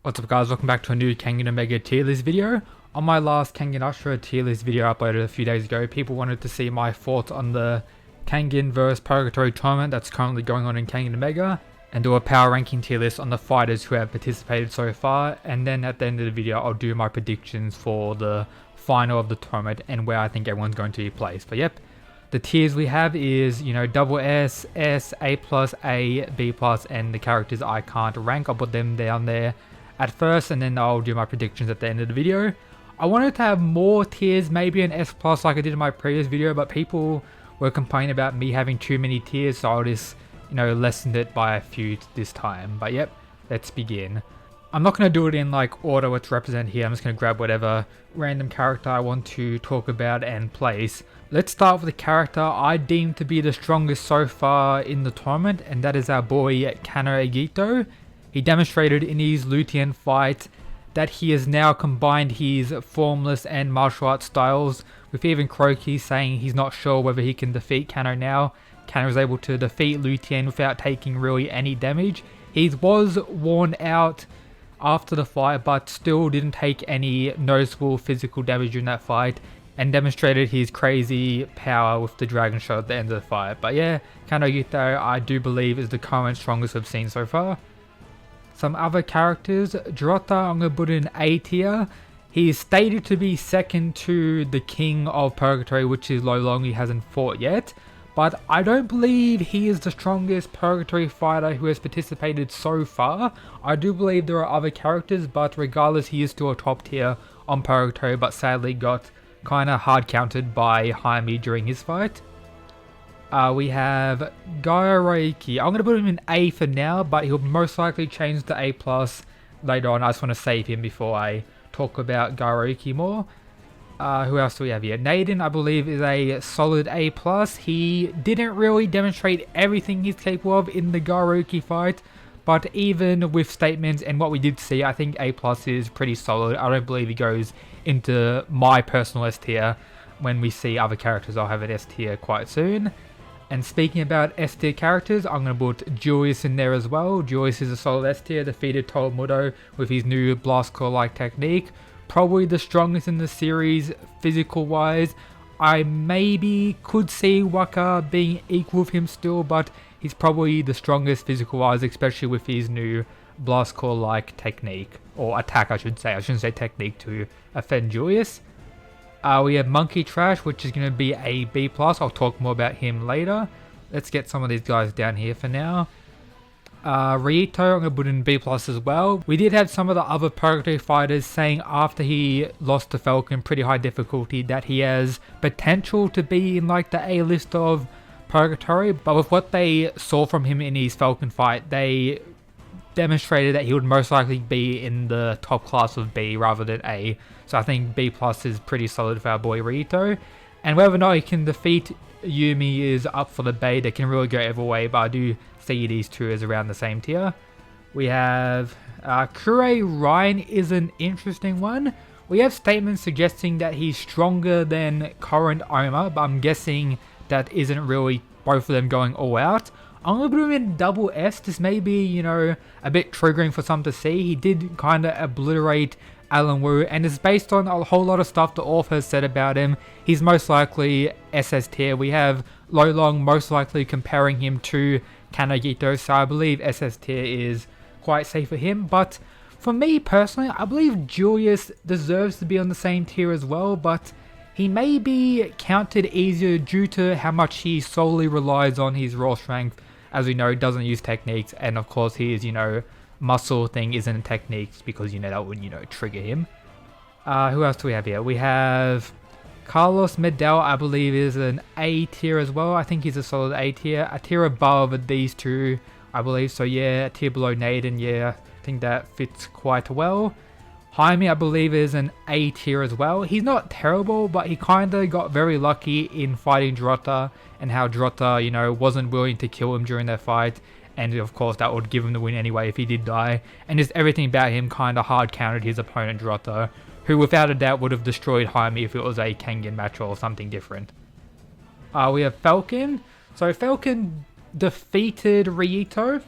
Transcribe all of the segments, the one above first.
What's up guys, welcome back to a new Kengan Omega tier list video. On my last Kengan Ashura tier list video uploaded a few days ago, people wanted to see my thoughts on the Kengan vs Purgatory tournament that's currently going on in Kengan Omega, and do a power ranking tier list on the fighters who have participated so far, and then at the end of the video I'll do my predictions for the final of the tournament and where I think everyone's going to be placed. But yep, the tiers we have is, double S, S, A+, A, B+, and the characters I can't rank, I'll put them down there at first and then I'll do my predictions at the end of the video. I wanted to have more tiers, maybe an S+ like I did in my previous video, but people were complaining about me having too many tiers, so I'll just, lessened it by a few this time. But yep, let's begin. I'm not going to do it in like order what's represented here, I'm just going to grab whatever random character I want to talk about and place. Let's start with the character I deem to be the strongest so far in the tournament, and that is our boy Kanagito. He demonstrated in his Lutien fight that he has now combined his formless and martial arts styles, with even Croaky saying he's not sure whether he can defeat Kano now. Kano was able to defeat Lutien without taking really any damage. He was worn out after the fight, but still didn't take any noticeable physical damage in that fight, and demonstrated his crazy power with the dragon shot at the end of the fight. But yeah, Kanagito I do believe is the current strongest we've seen so far. Some other characters, Jirota I'm going to put in A tier. He is stated to be second to the King of Purgatory, which is Lo Long. He hasn't fought yet, but I don't believe he is the strongest Purgatory fighter who has participated so far. I do believe there are other characters, but regardless he is still a top tier on Purgatory, but sadly got kinda hard counted by Jaime during his fight. We have Gaioreiki. I'm going to put him in A for now, but he'll most likely change to A+ later on. I just want to save him before I talk about Gaioreiki more. Who else do we have here? Naden, I believe, is a solid A+. He didn't really demonstrate everything he's capable of in the Gaioreiki fight, but even with statements and what we did see, I think A+ is pretty solid. I don't believe he goes into my personal S tier. When we see other characters, I'll have an S tier quite soon. And speaking about S tier characters, I'm going to put Julius in there as well. Julius is a solid S tier, defeated Tolmudo with his new Blast Claw-like technique. Probably the strongest in the series physical wise. I maybe could see Waka being equal with him still, but he's probably the strongest physical wise, especially with his new Blast Claw-like technique. Or attack I should say, I shouldn't say technique to offend Julius. We have Monkey Trash, which is going to be a B+. I'll talk more about him later. Let's get some of these guys down here for now. Rito, I'm going to put in B+ as well. We did have some of the other Purgatory fighters saying after he lost to Falcon, pretty high difficulty, that he has potential to be in like the A list of Purgatory. But with what they saw from him in his Falcon fight, they demonstrated that he would most likely be in the top class of B rather than A. So I think B+ is pretty solid for our boy Rito. And whether or not he can defeat Yumi is up for debate. They can really go either way, but I do see these two as around the same tier. We have Kure Ryan is an interesting one. We have statements suggesting that he's stronger than current Oma, but I'm guessing that isn't really both of them going all out. I'm going to put him in double S. This may be, a bit triggering for some to see. He did kind of obliterate Alan Wu, and it's based on a whole lot of stuff the author has said about him. He's most likely SS tier. We have Lo Long most likely comparing him to Kanagito, so I believe SS tier is quite safe for him. But for me personally, I believe Julius deserves to be on the same tier as well, but he may be counted easier due to how much he solely relies on his raw strength. As we know, doesn't use techniques, and of course his, muscle thing isn't techniques because, that would, trigger him. Who else do we have here? We have Carlos Medel, I believe, is an A tier as well. I think he's a solid A tier. A tier above these two, I believe. So yeah, a tier below Naden, yeah, I think that fits quite well. Jaime, I believe, is an A tier as well. He's not terrible, but he kind of got very lucky in fighting Jirota, and how Jirota, wasn't willing to kill him during their fight. And of course, that would give him the win anyway if he did die. And just everything about him kind of hard countered his opponent Jirota, who without a doubt would have destroyed Jaime if it was a Kengan match or something different. We have Falcon. So Falcon defeated Rito.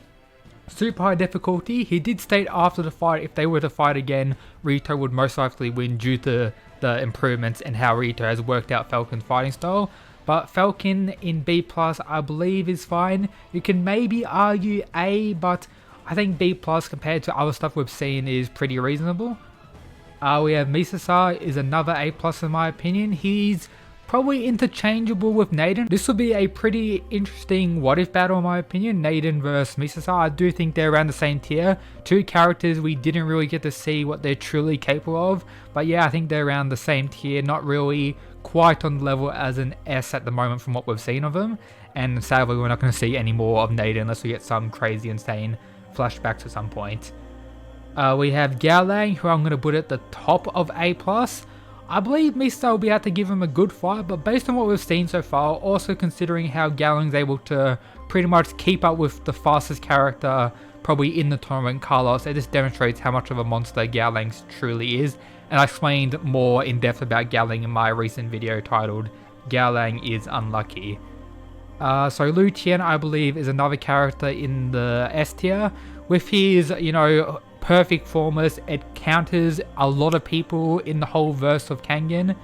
super high difficulty. He did state after the fight if they were to fight again, Rito would most likely win due to the improvements and how Rito has worked out Falcon's fighting style. But Falcon in B+, I believe is fine. You can maybe argue A, but I think B+ compared to other stuff we've seen is pretty reasonable. We have Misasa is another A+ in my opinion. He's probably interchangeable with Naden. This will be a pretty interesting what if battle in my opinion. Naden versus Misasa. I do think they're around the same tier. Two characters we didn't really get to see what they're truly capable of. But yeah, I think they're around the same tier. Not really quite on the level as an S at the moment from what we've seen of them. And sadly we're not going to see any more of Naden unless we get some crazy insane flashbacks at some point. We have Gallant, who I'm going to put at the top of A+. I believe Mista will be able to give him a good fight, but based on what we've seen so far, also considering how Gallant's able to pretty much keep up with the fastest character probably in the tournament, Carlos, it just demonstrates how much of a monster Gallant truly is. And I explained more in depth about Gallant in my recent video titled Gallant is Unlucky. So Lu Tian, I believe, is another character in the S tier. With his, perfect formless, it counters a lot of people in the whole verse of Kengan.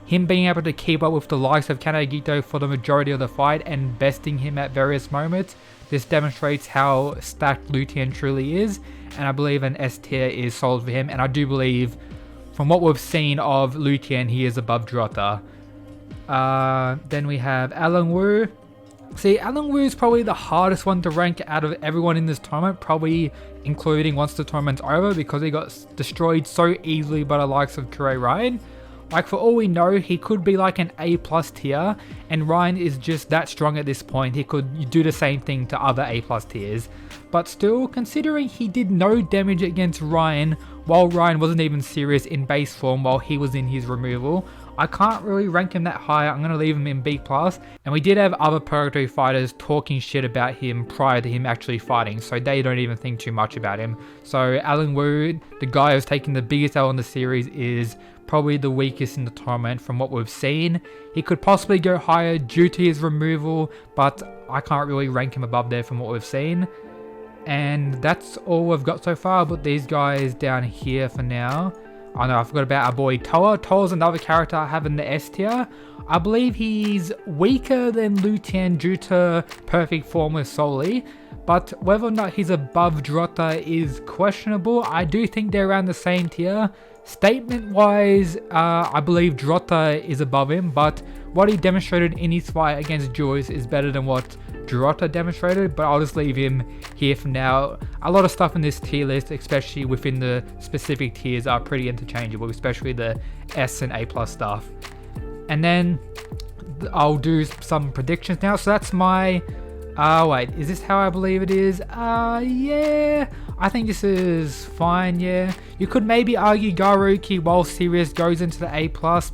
Him being able to keep up with the likes of Kanagito for the majority of the fight and besting him at various moments. This demonstrates how stacked Lu Tian truly is, and I believe an S tier is solid for him, and I do believe from what we've seen of Lu Tian, he is above Drota. Then we have Alan Wu. See, Alan Wu is probably the hardest one to rank out of everyone in this tournament, probably including once the tournament's over, because he got destroyed so easily by the likes of Kure Ryan. Like, for all we know, he could be like an A+ tier, and Ryan is just that strong at this point. He could do the same thing to other A+ tiers. But still, considering he did no damage against Ryan, while Ryan wasn't even serious in base form while he was in his removal, I can't really rank him that high. I'm going to leave him in B+. And we did have other Purgatory fighters talking shit about him prior to him actually fighting, so they don't even think too much about him. So Alan Wu, the guy who's taking the biggest L in the series, is probably the weakest in the tournament from what we've seen. He could possibly go higher due to his removal, but I can't really rank him above there from what we've seen. And that's all we've got so far. I'll put these guys down here for now. Oh no, I forgot about our boy Toa. Toa's another character I have in the S tier. I believe he's weaker than Lu Tian due to perfect form with solely, but whether or not he's above Drota is questionable. I do think they're around the same tier. Statement wise, I believe Drota is above him, but what he demonstrated in his fight against Julius is better than what Drota demonstrated, but I'll just leave him here for now. A lot of stuff in this tier list, especially within the specific tiers, are pretty interchangeable, especially the S and A+ stuff. And then I'll do some predictions now. So that's my wait, is this how I believe it is? Yeah, I think this is fine. Yeah, you could maybe argue Garuki while Sirius goes into the A+,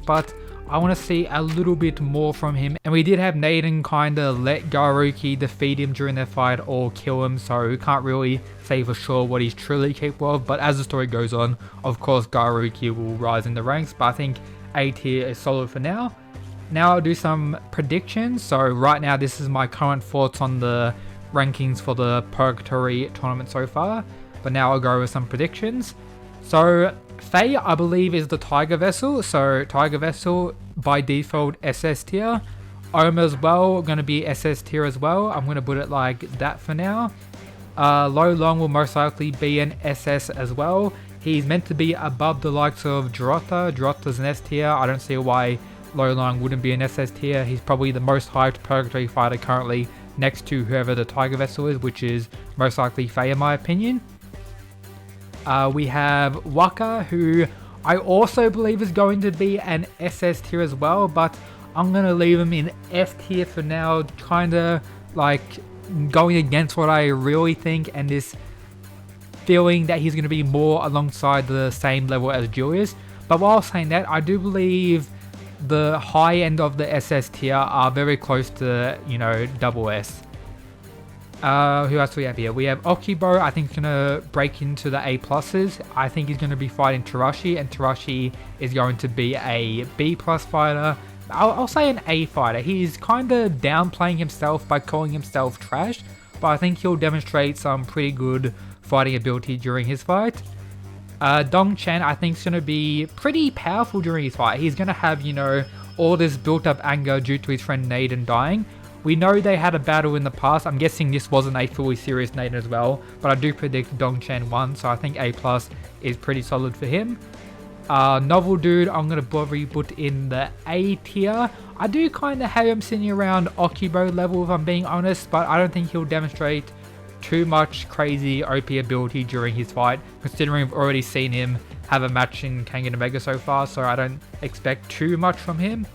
but I want to see a little bit more from him. And we did have Naden kind of let Garuki defeat him during their fight or kill him, so we can't really say for sure what he's truly capable of. But as the story goes on, of course Garuki will rise in the ranks, but I think A tier is solid for now. Now I'll do some predictions. So right now this is my current thoughts on the rankings for the Purgatory tournament so far, but now I'll go with some predictions. So Faye, I believe, is the Tiger Vessel, so Tiger Vessel by default SS tier. Oma as well, going to be SS tier as well. I'm going to put it like that for now. Lo Long will most likely be an SS as well. He's meant to be above the likes of Drota. Drota's an S tier. I don't see why Lo Long wouldn't be an SS tier. He's probably the most hyped Purgatory fighter currently, next to whoever the Tiger Vessel is, which is most likely Faye in my opinion. We have Waka, who I also believe is going to be an SS tier as well, but I'm going to leave him in F tier for now, kind of like going against what I really think, and this feeling that he's going to be more alongside the same level as Julius. But while saying that, I do believe the high end of the SS tier are very close to, double S. Who else do we have here? We have Okibo. I think he's going to break into the A+. I think he's going to be fighting Tarashi, and Tarashi is going to be a B+ fighter. I'll say an A fighter. He's kind of downplaying himself by calling himself trash. but I think he'll demonstrate some pretty good fighting ability during his fight. Dong Chen I think is going to be pretty powerful during his fight. He's going to have, you know, all this built up anger due to his friend Naden dying. We know they had a battle in the past. I'm guessing this wasn't a fully serious Naden as well, but I do predict Dong Chen won, so I think A+ is pretty solid for him. Novel dude, I'm going to probably put in the A tier. I do kind of have him sitting around Okubo level if I'm being honest, but I don't think he'll demonstrate too much crazy OP ability during his fight, considering we've already seen him have a match in Kengan Omega so far, so I don't expect too much from him.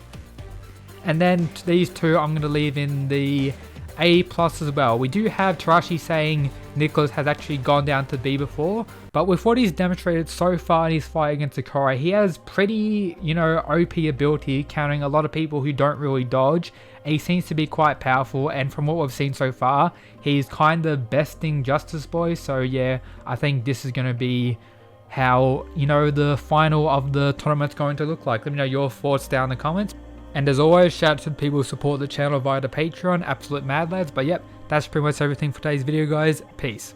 And then these two I'm going to leave in the A+ as well. We do have Tarashi saying Nicholas has actually gone down to B before, but with what he's demonstrated so far in his fight against Sakura, he has pretty, you know, OP ability, counting a lot of people who don't really dodge. He seems to be quite powerful, and from what we've seen so far, he's kind of besting Justice Boy. So yeah, I think this is going to be how, you know, the final of the tournament's going to look like. Let me know your thoughts down in the comments. And as always, shout out to the people who support the channel via the Patreon, absolute mad lads. But yep, that's pretty much everything for today's video, guys. Peace.